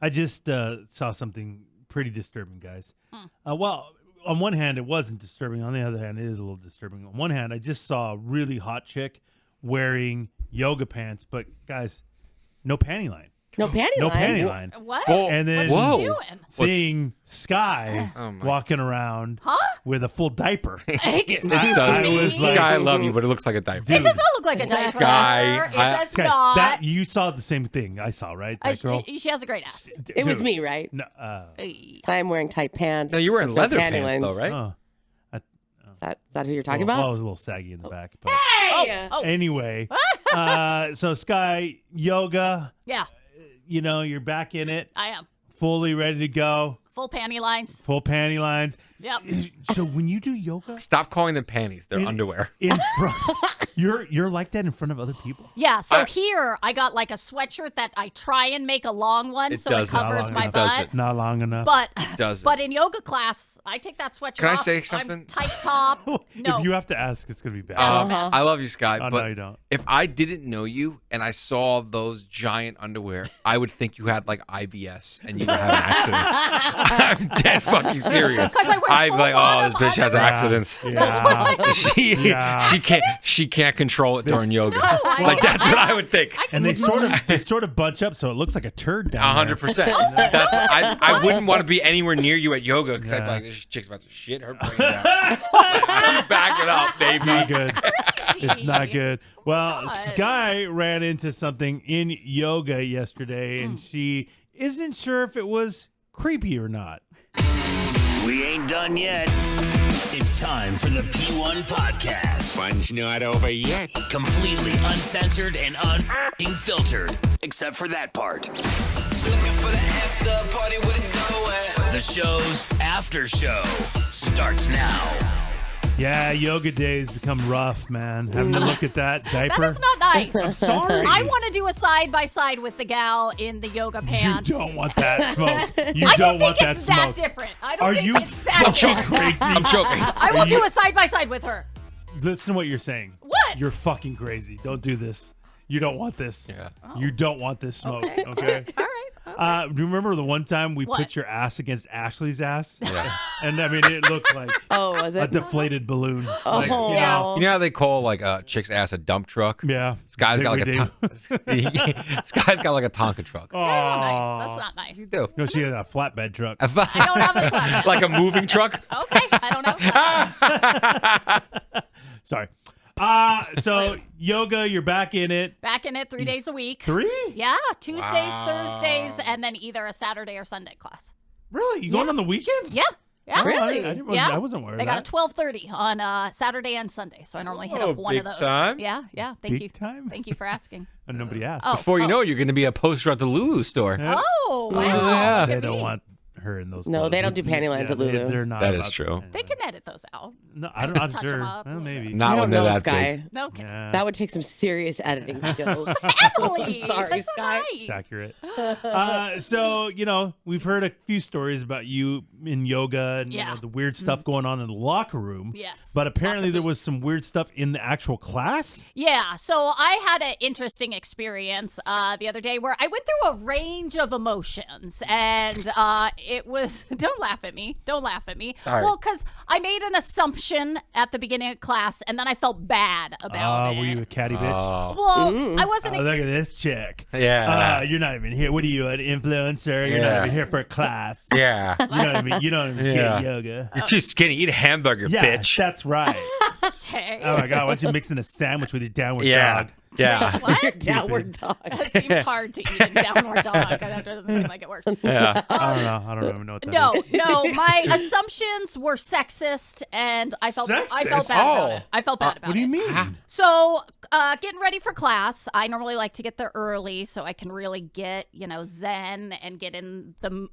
I just saw something pretty disturbing, guys. Well, on one hand, it wasn't disturbing. On the other hand, it is a little disturbing. On one hand, I just saw a really hot chick wearing yoga pants, but guys, no panty line. No panty No line. panty line. What? And then What's she doing? seeing Sky Oh, my. walking around Huh? with a full diaper. Excuse It does. I was like- Sky, I love you, but it looks like a diaper. Dude. It does not look like a diaper. Sky, It does Sky, not. that you saw the same thing I saw, right? That girl. She has a great ass. It was Dude, me, right? No, Hey. So I'm wearing tight pants. No, you were in with no leather panty pants, lines. though, right? oh. Is that who you're talking Well, about? I was a little saggy in the back. But Hey! Oh, anyway, so Sky, yoga, yeah, you're back in it, I am. fully ready to go, Full panty lines. full panty lines. Yep. So when you do yoga Stop calling them panties. They're underwear. in front, you're like that in front of other people. Yeah, so here I got like a sweatshirt that I try and make a long one It so it doesn't. covers Not my long butt. Doesn't. Not long enough. But Doesn't. but in yoga class, I take that sweatshirt Can I off. say something? I'm tight top. No. If you have to ask, it's gonna be bad. I love you, Sky, Oh, but no, you don't. if I didn't know you and I saw those giant underwear, I would think you had like IBS and you were having accidents. I'm dead fucking serious. 'Cause I wear I'd be full like, oh, bottom this bitch has underwear. accidents. Yeah. She can't control it during yoga. I Like can't. that's what I would think. And they sort of bunch up, so it looks like a turd down 100%. That's I wouldn't want to be anywhere near you at yoga because I'd be like, this chick's about to shit her brains out. Like, back it up, baby. It's not good. It's not good. Well, God. Sky ran into something in yoga yesterday, and she isn't sure if it was creepy or not. We ain't done yet. It's time for the P1 Podcast. Fun's not over yet. Completely uncensored and unfiltered, except for that part. The show's after show starts now. Yeah, yoga days become rough, man. Having to look at that diaper. That is not nice. I'm sorry. I want to do a side by side with the gal in the yoga pants. You don't want that smoke. You I don't don't want think that it's smoke. that different. I don't Are think you it's that fucking different. crazy? I'm choking. I will do a side by side with her. Listen to what you're saying. What? You're fucking crazy. Don't do this. You don't want this. Yeah. You don't want this smoke. Okay. All right. Do you remember the one time we What? put your ass against Ashley's ass? Yeah. And I mean, it looked like Oh, was a it? deflated balloon. Oh, Like, Yeah. You know how they call like a chick's ass a dump truck? Yeah. Sky's I got think like we Sky's got like a Tonka truck. Oh, Nice. That's not nice. You do. No, she had a flatbed truck. I don't have a flatbed. Like a moving truck? Okay, I don't have a flatbed. Sorry. So yoga, you're back in it. Back in it 3 days a week. 3? Yeah, Tuesdays, Wow. Thursdays, and then either a Saturday or Sunday class. Really? You going Yeah. on the weekends? Yeah. Yeah. Oh, Really? I wasn't aware They of got that. a 12:30 on Saturday and Sunday, so I normally hit Oh, up one of big those. time. Yeah, yeah. Thank Big you. time? Thank you for asking. And nobody asked. Oh, Before you know it, you're going to be a poster at the Lulu store. Yeah. Oh, wow. yeah. Look They at don't me. want her in those No, clothes. they don't do panty lines at Lulu. They're not. That is allowed to. true. They can edit those out. No, I'm not touch 'em sure. up. Well, maybe. Not I when don't they're know, that Sky. big. No, okay. Yeah, That would take some serious editing skills. Emily, I'm sorry, that's Sky. Nice. it's accurate. So, we've heard a few stories about you in yoga and Yeah. the weird stuff going on in the locker room. Yes. But apparently Lots of there things. was some weird stuff in the actual class. Yeah, so I had an interesting experience the other day where I went through a range of emotions, and it was don't laugh at me. Don't laugh at me. All right. Well, because I made an assumption at the beginning of class, and then I felt bad about it. Were you a catty bitch? Oh. Well, I wasn't. Oh, look at this chick. Yeah. You're not even here. What are you, an influencer? You're not Yeah. even here for a class. Yeah. You know what I mean? You don't even Yeah. get yoga. You're too skinny. Eat a hamburger, Yeah, bitch. that's right. Okay. Oh my god, why don't you mix in a sandwich with your downward Yeah. dog? Yeah. What? Downward dog. It seems hard to eat a downward dog. That doesn't seem like it works. Yeah. I don't even know what that is. No. My assumptions were sexist, and I felt bad Sexist? about Oh. it. I felt bad about What do you it. mean? So, getting ready for class, I normally like to get there early so I can really get, zen and get in the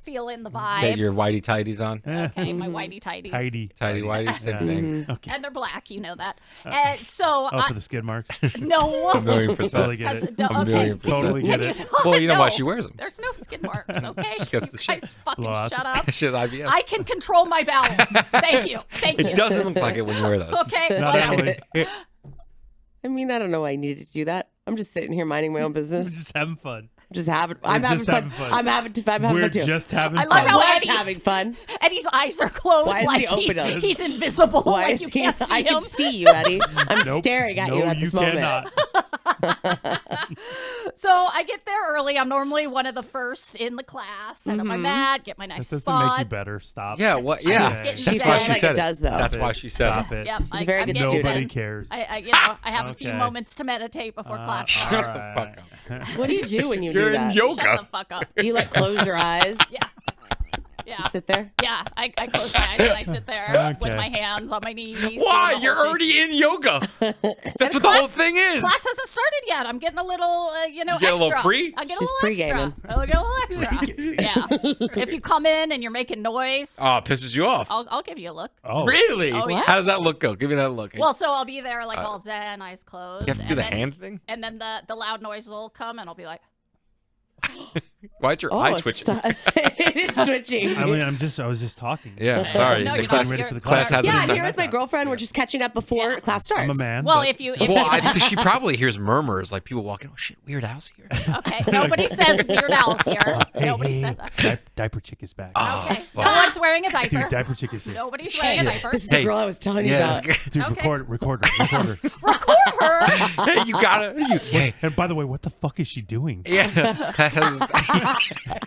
feel in the Had vibe. your whitey tighties on. Okay, my whitey tighties. Tidy. Tidy whitey, same Yeah. thing. Okay. And they're black, you know that. And so, Oh, for the skid marks. no. A million %. Totally get it. A million %. Totally get it. Well, you know why No. she wears them. There's no skid marks, okay? Because the shit- Guys, fucking Blowouts. shut up. She has IBS. I can control my bowels. Thank you. Thank you. It doesn't look like it when you wear those. Okay. Not whatever. Emily. I mean, I don't know why I needed to do that. I'm just sitting here minding my own We're business. just having fun. Just having. I'm We're having just fun. having fun. I'm having fun We're too. just having I fun. love how was Eddie's having fun. Eddie's eyes are closed, Why is like he open? he's invisible, Why like is you he? can't see I him. can see you, Eddie. I'm Nope. staring at No, you at this moment. cannot. So I get there early. I'm normally one of the first in the class, sit on my mat, get my That nice doesn't spot. make you better. Stop. Yeah, what? I'm Yeah, just getting that's She's why very she like said it does, though. That's why she said Stop it. it. Yep, He's a very I'm good getting student. Nobody in. cares. I have a few Okay. moments to meditate before class all Shut starts. the fuck up. What do you do when you You're do in that? yoga. Shut the fuck up. Do you like close your eyes? Yeah. Yeah. Sit there. Yeah, I close my eyes and I sit there with Okay. my hands on my knees. doing Why? the You're whole thing. already in yoga. That's what the class- whole thing is. Class hasn't started yet. I'm getting a little, You get a extra. little pre? I get She's a little pre-gaming. extra. I'll get a little extra. Yeah. If you come in and you're making noise, Oh, it pisses you off. I'll give you a look. Oh, Really? Oh, yeah. How does that look go? Give me that look. Well, so I'll be there like all zen, eyes closed. you have to do and the then, hand thing? And then the loud noises will come and I'll be like, Why'd your Oh, eye twitch? it's twitching. I mean, I was just talking. Yeah, sorry. No, the you're class, not. ready You're- for the class class. hasn't yeah, I'm started. here with my girlfriend. We're just catching up before class starts. I'm a man. well, but- if you Well, I think she probably hears murmurs like people walking. Oh shit, Weird Al's here. okay, nobody says Weird Al's here. Hey, Nobody hey, says that. Diaper chick is back. Oh, Okay, fuck. no one's wearing a diaper. Dude, diaper chick is here. Nobody's wearing a diaper. This is the Hey. girl I was telling you Yes. about. Dude, Okay. record her. Record her. Hey, you gotta. Hey. And by the way, what the fuck is she doing? Yeah. Class has-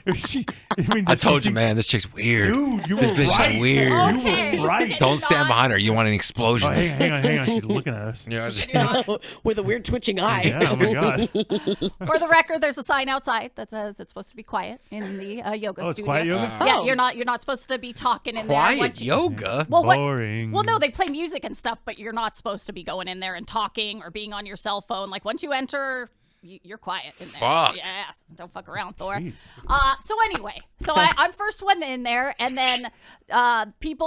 Is she, I mean, I does she told you, think- man. This chick's weird. Dude, you This were bitch right. is weird. Okay. You were right. Can Don't you stand not- behind her. You want an explosion. Oh, hang on. She's looking at us. Yeah, With a weird twitching eye. Yeah, oh my god. For the record, there's a sign outside that says it's supposed to be quiet in the yoga Oh, it's studio. quiet yoga? Yeah, Oh. you're not supposed to be talking in there. Quiet once you- yoga. Well, what? Boring. Well, no, they play music and stuff, but you're not supposed to be going in there and talking or being on your cell phone. Like once you enter, you're quiet in there. Fuck. Yes, don't fuck around, Thor. Jeez. So anyway, I'm first one in there, and then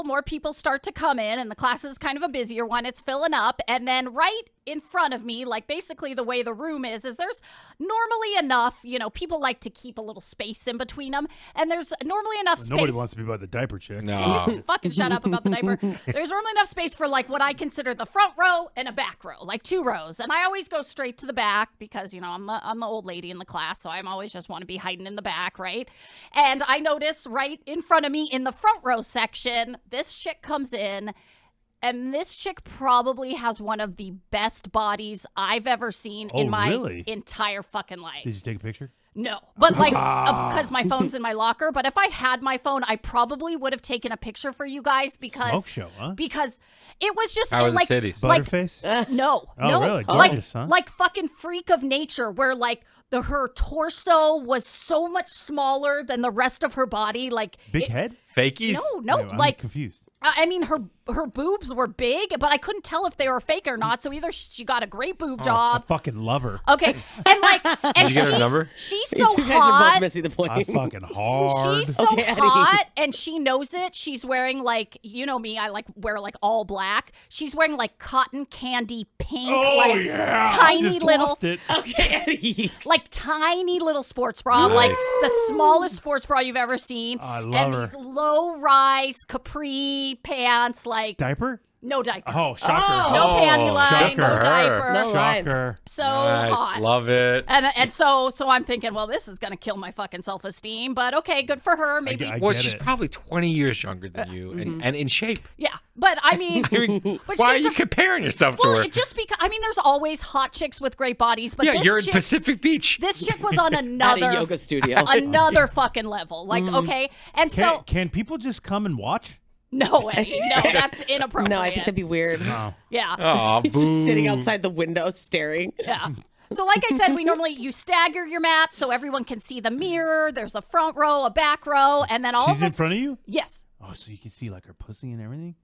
more people start to come in, and the class is kind of a busier one. It's filling up, and then right in front of me, like basically the way the room is there's normally enough, people like to keep a little space in between them, and there's normally enough space. Nobody wants to be by the diaper chick. No. Fucking shut up about the diaper. There's normally enough space for like what I consider the front row and a back row, like 2 rows. And I always go straight to the back because, I'm the old lady in the class, so I'm always just want to be hiding in the back, right? And I notice right in front of me in the front row section, this chick comes in. And this chick probably has one of the best bodies I've ever seen in Oh, my really? entire fucking life. Did you take a picture? No, but like because my phone's in my locker. But if I had my phone, I probably would have taken a picture for you guys because Smoke show, huh? because it was just How are the like titties? like Butterface? no, Oh, no, really? like Gorgeous, huh? like fucking freak of nature, where like her torso was so much smaller than the rest of her body, like Big it- head? Fakies? No, Wait, I'm like confused. I mean, her boobs were big, but I couldn't tell if they were fake or not. So either she got a great boob I job. fucking love her. Okay, and like, and you get her she's, number? she's so You guys are both hot. missing the point. I fucking hard. She's so Okay, Eddie. hot, and she knows it. She's wearing like, me, I like wear like all black. She's wearing like cotton candy pink, Oh, like yeah. I tiny just little, lost it. Okay, Eddie. like tiny little sports bra, like the smallest sports bra you've ever seen. I love and her. these low rise capri pants, like Diaper? no diaper, Oh, shocker. no Oh, panty line, no shocker. diaper, No lines. Shocker. so Nice. hot. Love it. And so I'm thinking, well, this is gonna kill my fucking self-esteem. But okay, good for her. Maybe, I Well, get she's it. probably 20 years younger than you and in shape. yeah. But I mean, I mean, But why are she's you a- comparing yourself to well, her? it just because there's always hot chicks with great bodies, but Yeah, this you're in chick, Pacific Beach. this chick was on At another a yoga studio. another fucking level. Like, okay, and so Can people just come and watch? no, Eddie, no, that's inappropriate. No, I think that'd be weird. Oh. yeah, Aw, boo. Just sitting outside the window staring. yeah. So like I said, you stagger your mat so everyone can see the mirror. There's a front row, a back row, and then all She's of in us. front of you? Yes. Oh, so you can see like her pussy and everything?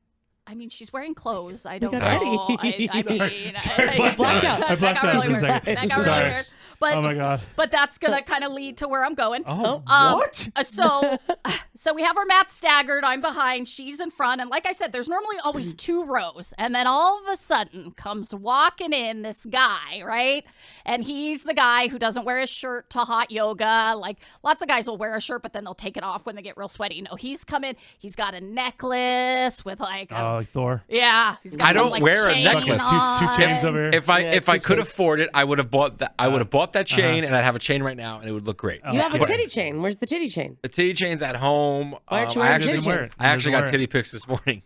I mean, she's wearing clothes. I don't know. got I mean, Sorry, I- blacked out. I blacked that got out really for a weird. second. That got really Sorry. weird. But, Oh my god. but that's gonna kind of lead to where I'm going. Oh, Um, what? So we have our mat staggered. I'm behind. She's in front. And like I said, there's normally always 2 rows. And then all of a sudden comes walking in this guy, right? And he's the guy who doesn't wear his shirt to hot yoga. Like lots of guys will wear a shirt, but then they'll take it off when they get real sweaty. No, he's come in. He's got a necklace with like a like Thor. Yeah, he's got I some, don't like, wear a chain necklace. on. Two chains over here. If I Yeah, if I two could chains. afford it, I would have bought that. I would have bought that chain, and I'd have a chain right now, and it would look great. You have a Okay. titty chain. Where's the titty chain? The titty chain's at home. Why aren't you I wearing a actually, titty chain? wear it. I actually Doesn't got wear titty pics this morning.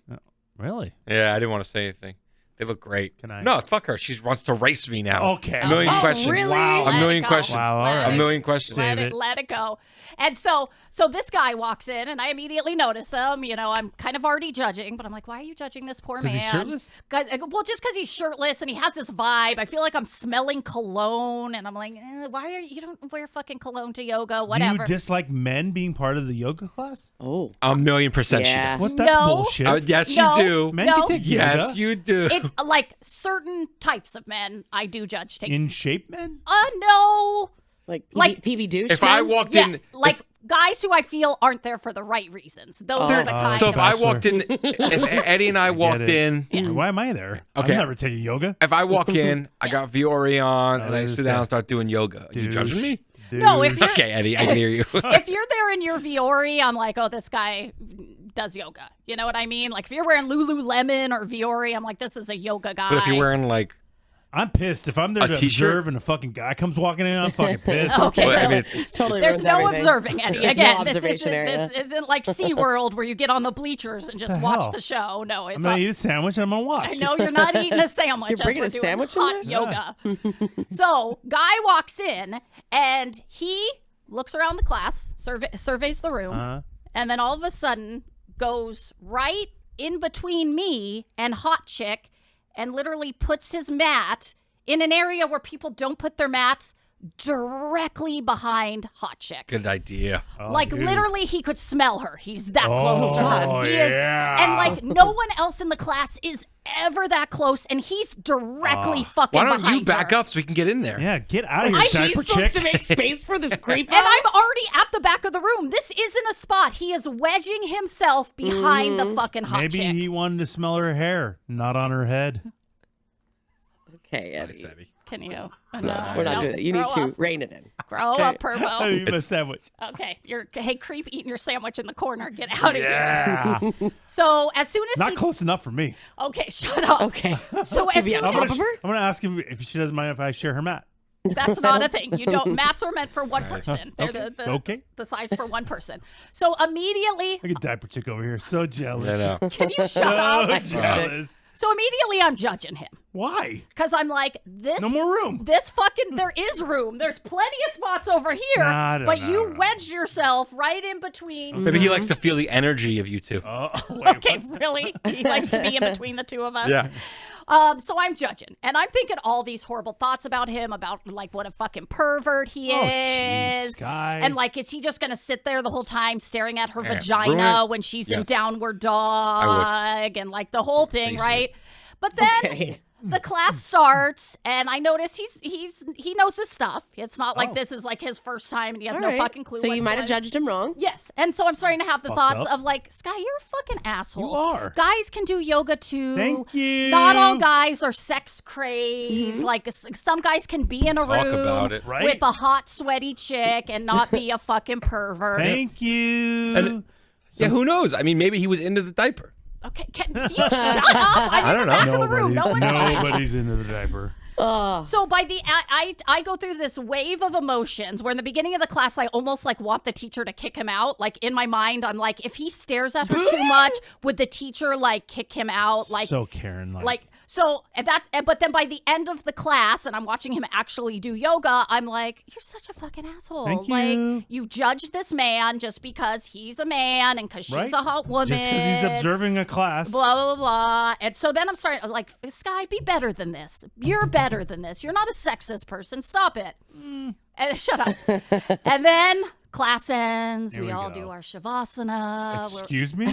Really? Yeah, I didn't want to say anything. They look great. Can I- No, fuck her. She wants to race me now. Okay. A million Oh, questions. really? Wow. A Let million it go. questions. Wow, all Let right. A it- million questions. Save Let it. let it go. And so this guy walks in, and I immediately notice him. You know, I'm kind of already judging, but I'm like, why are you judging this poor 'Cause man? he's shirtless? Guys, well, just because he's shirtless and he has this vibe, I feel like I'm smelling cologne, and I'm like, why are you don't wear fucking cologne to yoga? Do Whatever. you dislike men being part of the yoga class? Oh. A million percent Yeah. she What? does. That's No. bullshit. Yes, No. you do. Men No. can take Yes, yoga. you do. It's like certain types of men I do judge. Take. In shape men? No. Like Like- PB douche. If I man? walked Yeah, in, like guys who I feel aren't there for the right reasons. Those are the kind. so if I Bachelor. walked in, if Eddie and I walked it. in, Why am I there? Okay. I'm never taking yoga. if I walk in, I got Viore on, and I this sit down guy. and start doing yoga. You judging me? No, if Douche. you're- Okay, Eddie, I can hear you. if you're there in your Viore, I'm like, oh, this guy does yoga. You know what I mean? Like if you're wearing Lululemon or Viore, I'm like, this is a yoga guy. But if you're wearing like, I'm pissed. If I'm there A to t-shirt? observe and a fucking guy comes walking in, I'm fucking pissed. Okay. well, I mean, really. it's Totally There's ruins no everything. observing, Eddie. There's Again, no this observation isn't, area. this isn't like SeaWorld where you get on the bleachers and just The watch hell? the show. No, I'm it's gonna all- eat a sandwich and I'm gonna watch. I know you're not eating a sandwich. You're as bringing we're a doing sandwich in hot there? yoga. So, guy walks in and he looks around the class, surveys the room, Uh-huh. and then all of a sudden goes right in between me and Hot Chick and literally puts his mat in an area where people don't put their mats, directly behind Hot Chick. good idea. Like dude. literally he could smell her. He's that close to her. Oh, He is, yeah. and like no one else in the class is ever that close, and he's directly fucking Why don't behind you back her. up so we can get in there? Yeah, get out of here, She's diaper supposed chick. to make space for this creep. And I'm already at the back of the room. This isn't a spot. He is wedging himself behind the fucking hot Maybe chick. he wanted to smell her hair, not on her head. Okay, Eddie. Nice, Eddie. Can you? No, We're not no, doing that. You grow need to up. rein it in. Grow Okay. up, I Purbo. eat my sandwich. Okay, hey creep, eating your sandwich in the corner. Get out of here. Yeah, So as soon as not he, close enough for me. okay, shut up. Okay. So as Be soon on as top of her? I'm gonna ask if she doesn't mind if I share her mat. That's not a thing. You don't. Mats are meant for one person. They're Okay. the size for one person. So immediately, Look at diaper chick over here, so jealous. I know. can you shut So up? jealous. So immediately, I'm judging him Why? because I'm like, this. No more room. This fucking. There is room. There's plenty of spots over here, No, but no, you no. wedged yourself right in between. Maybe he likes to feel the energy of you two. Oh, wait, Okay, really? He likes to be in between the two of us. Yeah. So I'm judging, and I'm thinking all these horrible thoughts about him, about like what a fucking pervert he Oh, is, jeez, Sky. and like, is he just gonna sit there the whole time staring at her Yeah, ruin vagina it. when she's in Yes. downward dog, and like the whole thing, Face right? it. But then Okay. the class starts, and I notice he knows his stuff. It's not like Oh. this is like his first time, and he has All no right. fucking clue. So you might have whatsoever. judged him wrong. Yes, and so I'm starting to have the Fucked thoughts up. of like, Sky, you're a fucking asshole. You are. Guys can do yoga too. Thank you. Not all guys are sex crazed. Like some guys can be in a Talk room about it. Right. with a hot, sweaty chick and not be a fucking pervert. Thank you. Yeah, who knows? I mean, maybe he was into the diaper. Okay, can you shut up? I'm in don't the know. back of the room. No one's Nobody's into the diaper. So by the I go through this wave of emotions where in the beginning of the class I almost like want the teacher to kick him out. Like in my mind I'm like, if he stares at her too much, would the teacher like kick him out? Like So Karen, but then by the end of the class and I'm watching him actually do yoga, I'm like, you're such a fucking asshole. Thank Like you. you judge this man just because he's a man and because she's right? a hot woman. Just because he's observing a class. Blah, blah, blah. And so then I'm starting, like, Sky, be better than this. You're better than this. You're not a sexist person. Stop it. And shut up. And then class ends. Here We we all go. do our Shavasana. Excuse me?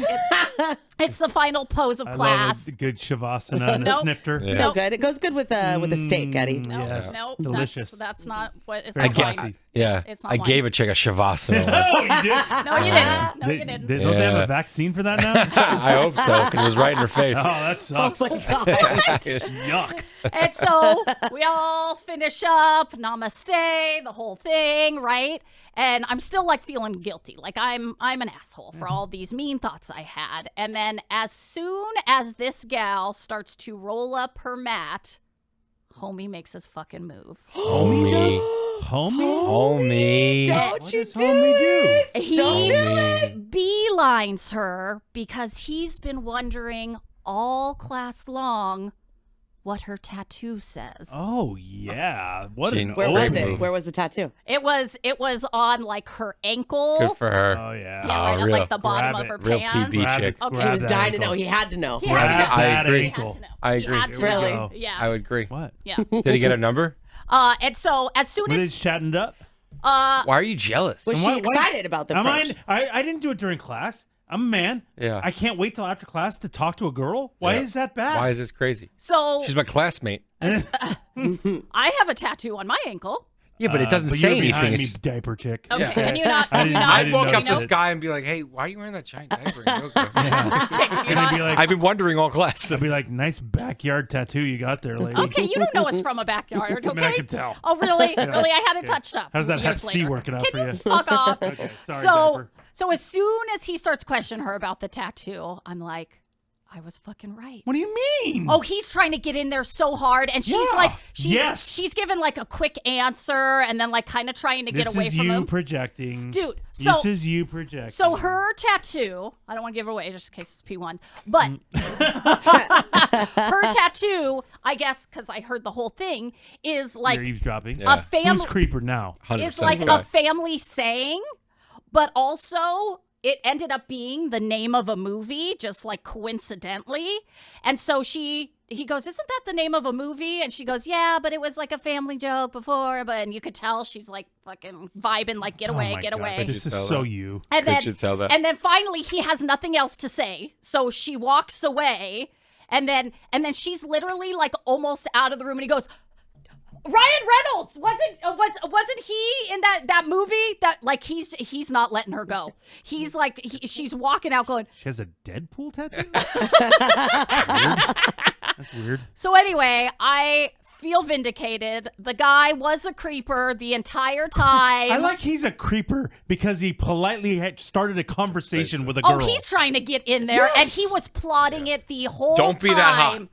It's the final pose of I class. love a good shavasana and a Nope. snifter. Yeah. So Nope. good. It goes good with a steak, Eddie. No, Yes. no, Delicious. That's not what it's Very not classy. wine. Yeah. It's not I wine. gave a chick a shavasana. Oh, you did? No, you didn't. No, you didn't. Don't they have Yeah. a vaccine for that now? I hope so, because it was right in her face. Oh, that sucks. Yuck. And so we all finish up, namaste, the whole thing, right? And I'm still like feeling guilty. Like I'm an asshole for all these mean thoughts I had. And then as soon as this gal starts to roll up her mat, homie makes his fucking move. Homie. Homie? Don't What you does do homie it. do? He Don't do it. beelines her because he's been wondering all class long what her tattoo says. Oh yeah. What Gene, an Where was opening. it? Where was the tattoo? It was on like her ankle. Good for her. Oh yeah. Yeah, right at real- like the bottom grab of her it. Real pants. PB Grab chick. it, Okay. grab He was that dying to ankle. know. He had to know. He had to Grab know. that agree. He had ankle. to know. I He agree. had to Really? know. Yeah. I would agree. What? Yeah. Did he get a number? And so as soon Were they as chatting up? Why are you jealous? Was And she why- excited about the Am approach? I didn't do it during class. I'm a man. Yeah. I can't wait till after class to talk to a girl. Why Yeah. is that bad? Why is this crazy? so She's my classmate. I have a tattoo on my ankle. Yeah, but it doesn't but say you're behind anything. me, It's just- diaper chick. Okay. Yeah. Can you not? I Can you didn't- not? I I'd didn't walk up to notice this it. guy and be like, "Hey, why are you wearing that giant diaper?" And he'll go, Can you And I'd be not? like, I've been wondering all class. I'd be like, nice backyard tattoo you got there, lady. Okay, you don't know it's from a backyard. I Okay. mean, I can tell. Oh really? Really? I hadn't touched up. How's that years Hep C later. working out Can for you you? fuck off? Okay, sorry, so diaper. so as soon as he starts questioning her about the tattoo, I'm like, I was fucking right. What do you mean? Oh, he's trying to get in there so hard, and she's Yeah. like, Yes. she's giving like a quick answer, and then like kind of trying to this get away is from you him. projecting. Dude, so this is you projecting. so her tattoo, I don't want to give her away just in case it's P1, but her tattoo, I guess, because I heard the whole thing, is like You're eavesdropping. Yeah. a family. Who's creeper now? 100% It's like Scott. a family saying, but also it ended up being the name of a movie, just like coincidentally. And so he goes, "Isn't that the name of a movie?" And she goes, "Yeah, but it was like a family joke before." But you could tell she's like fucking vibing, like get Oh away, my get God, away. This is tell so that? you. And Could then, you tell that? and then finally he has nothing else to say. So she walks away, and then she's literally like almost out of the room, and he goes, "Ryan Reynolds wasn't he in that movie that like he's not letting her go. He's like she's walking out going." She has a Deadpool tattoo? That's weird. So anyway, I feel vindicated. The guy was a creeper the entire time. I like he's a creeper because he politely had started a conversation with a girl. Oh, he's trying to get in there, and he was plotting it the whole Don't time. be that hot.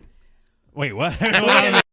Wait, what?